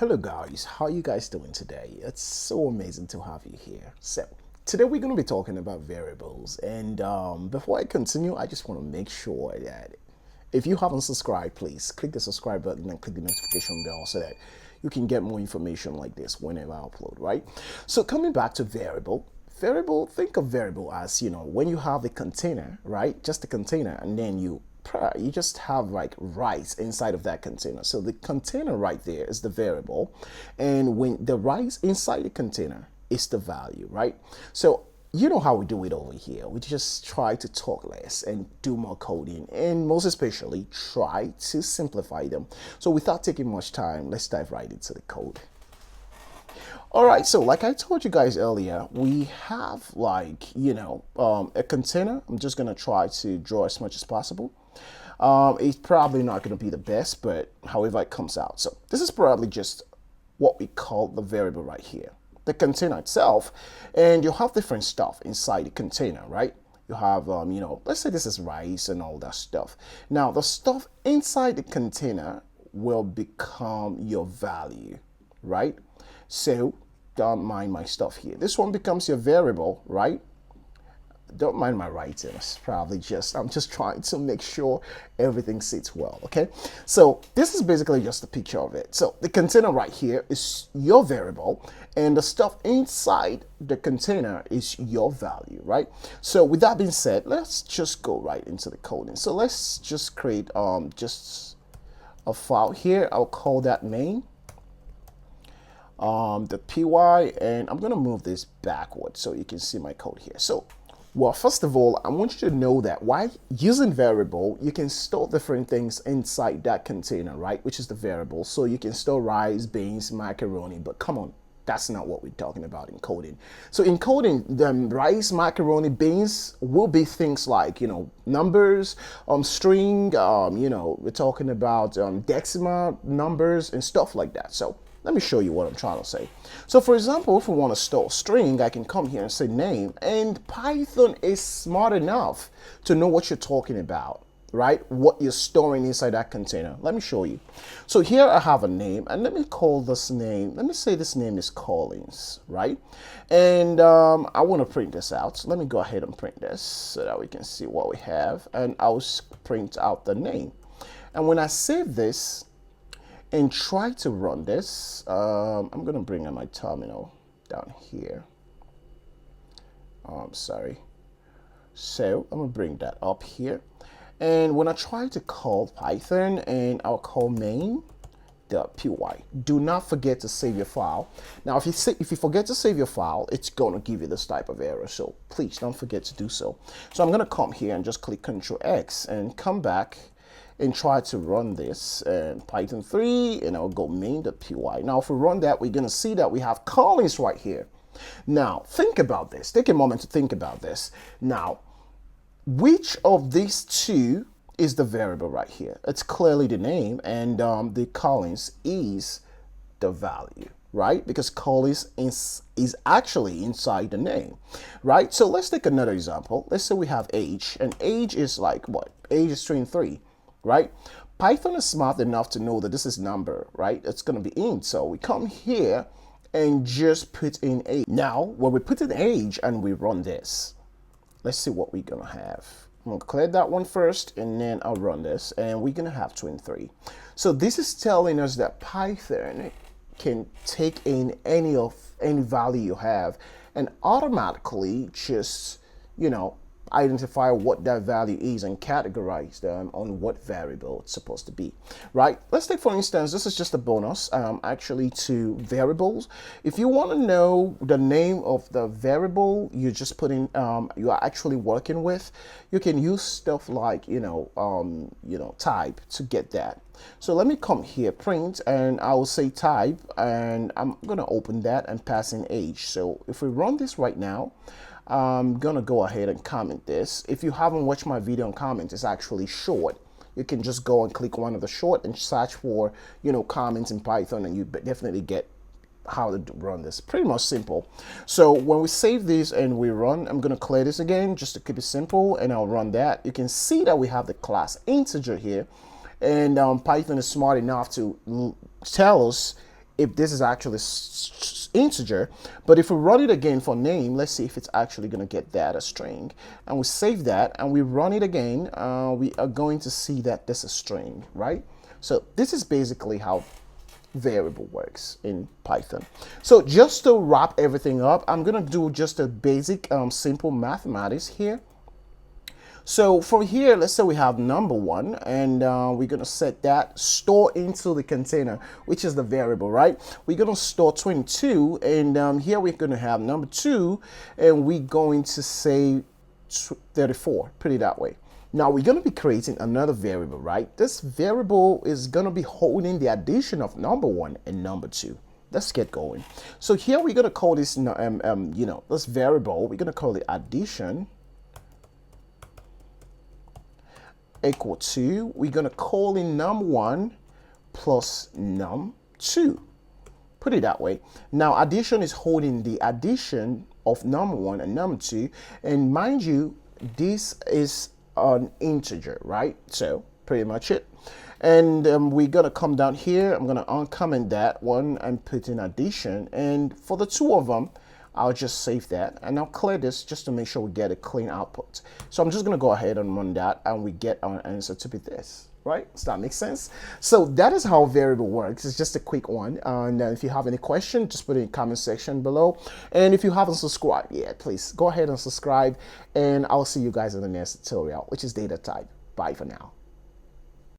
Hello guys, how you guys doing today? It's so amazing to have you here. So today we're going to be talking about variables, and before I continue, I just want to make sure that if you haven't subscribed, please click the subscribe button and click the notification bell so that you can get more information like this whenever I upload, right? So coming back to variable, think of variable as, when you have a container, right? Just a container, and then you just have like rice inside of that container. So the container right there is the variable, and when the rice inside the container is the value, right? So you know how we do it over here. We just try to talk less and do more coding, and most especially try to simplify them. So without taking much time, let's dive right into the code. All right, so like I told you guys earlier, we have a container. I'm just gonna try to draw as much as possible. It's probably not gonna be the best, but however it comes out. So this is probably just what we call the variable right here, the container itself, and you have different stuff inside the container, right? You have, let's say this is rice and all that stuff. Now the stuff inside the container will become your value, right? So don't mind my stuff here. This one becomes your variable, right? Don't mind my writing. It's probably I'm just trying to make sure everything sits well, okay? So this is basically just a picture of it. So the container right here is your variable, and the stuff inside the container is your value, right? So with that being said, let's just go right into the coding. So let's just create just a file here. I'll call that main. The py, and I'm gonna move this backward so you can see my code here. So, well, first of all, I want you to know that while using variable, you can store different things inside that container, right? Which is the variable. So you can store rice, beans, macaroni, but come on, that's not what we're talking about in coding. So in coding, the rice, macaroni, beans will be things like, numbers, string, we're talking about decimal numbers and stuff like that. So let me show you what I'm trying to say. So for example, if we want to store string, I can come here and say name, and Python is smart enough to know what you're talking about, right? What you're storing inside that container. Let me show you. So here I have a name, and let me call this name. Let me say this name is Collins, right? And I want to print this out. So let me go ahead and print this so that we can see what we have, and I'll print out the name. And when I save this and try to run this, I'm gonna bring in my terminal down here. Sorry. So I'm gonna bring that up here, and when I try to call Python, and I'll call main.py, do not forget to save your file. Now if you forget to save your file, it's gonna give you this type of error, so please don't forget to do so. So I'm gonna come here and just click Ctrl X and come back and try to run this and Python 3, and I'll go main.py. Now if we run that, we're gonna see that we have Collins right here. Now think about this, take a moment to think about this. Now, which of these two is the variable right here? It's clearly the name, and the Collins is the value, right? Because Collins is actually inside the name, right? So let's take another example. Let's say we have age, and age is like what? Age is string 3. Right? Python is smart enough to know that this is number, right? It's going to be int. So we come here and just put in age. Now, when we put in age and we run this, let's see what we're going to have. I'm going to clear that one first, and then I'll run this, and we're going to have 23. So this is telling us that Python can take in any value you have and automatically just, identify what that value is and categorize them on what variable it's supposed to be, right? Let's take, for instance, this is just a bonus actually to variables. If you want to know the name of the variable you just put in, you are actually working with, you can use stuff like, type to get that. So let me come here, print, and I will say type, and I'm going to open that and pass in age. So if we run this right now, I'm gonna go ahead and comment this. If you haven't watched my video on comments, it's actually short. You can just go and click one of the short and search for, comments in Python, and you definitely get how to run this. Pretty much simple. So when we save this and we run, I'm gonna clear this again just to keep it simple, and I'll run that. You can see that we have the class integer here, and Python is smart enough to tell us if this is actually integer. But if we run it again for name, let's see if it's actually going to get that a string. And we save that and we run it again, we are going to see that this is a string, right? So this is basically how variable works in Python. So just to wrap everything up, I'm going to do just a basic simple mathematics here. So from here, let's say we have number one, and we're going to set that store into the container, which is the variable, right? We're going to store 22, and here we're going to have number two, and we're going to say 34, put it that way. Now we're going to be creating another variable, right? This variable is going to be holding the addition of number one and number two. Let's get going. So here we're going to call this, this variable, we're going to call it addition equal to, we're going to call in num1 plus num2. Put it that way. Now addition is holding the addition of num1 and num2, and mind you, this is an integer, right? So pretty much it. And we're going to come down here, I'm going to uncomment that one and put in addition, and for the two of them I'll just save that, and I'll clear this just to make sure we get a clean output. So I'm just going to go ahead and run that, and we get our answer to be this, right? Does that make sense? So that is how variable works. It's just a quick one. And if you have any question, just put it in the comment section below. And if you haven't subscribed yet, please go ahead and subscribe, and I'll see you guys in the next tutorial, which is data type. Bye for now.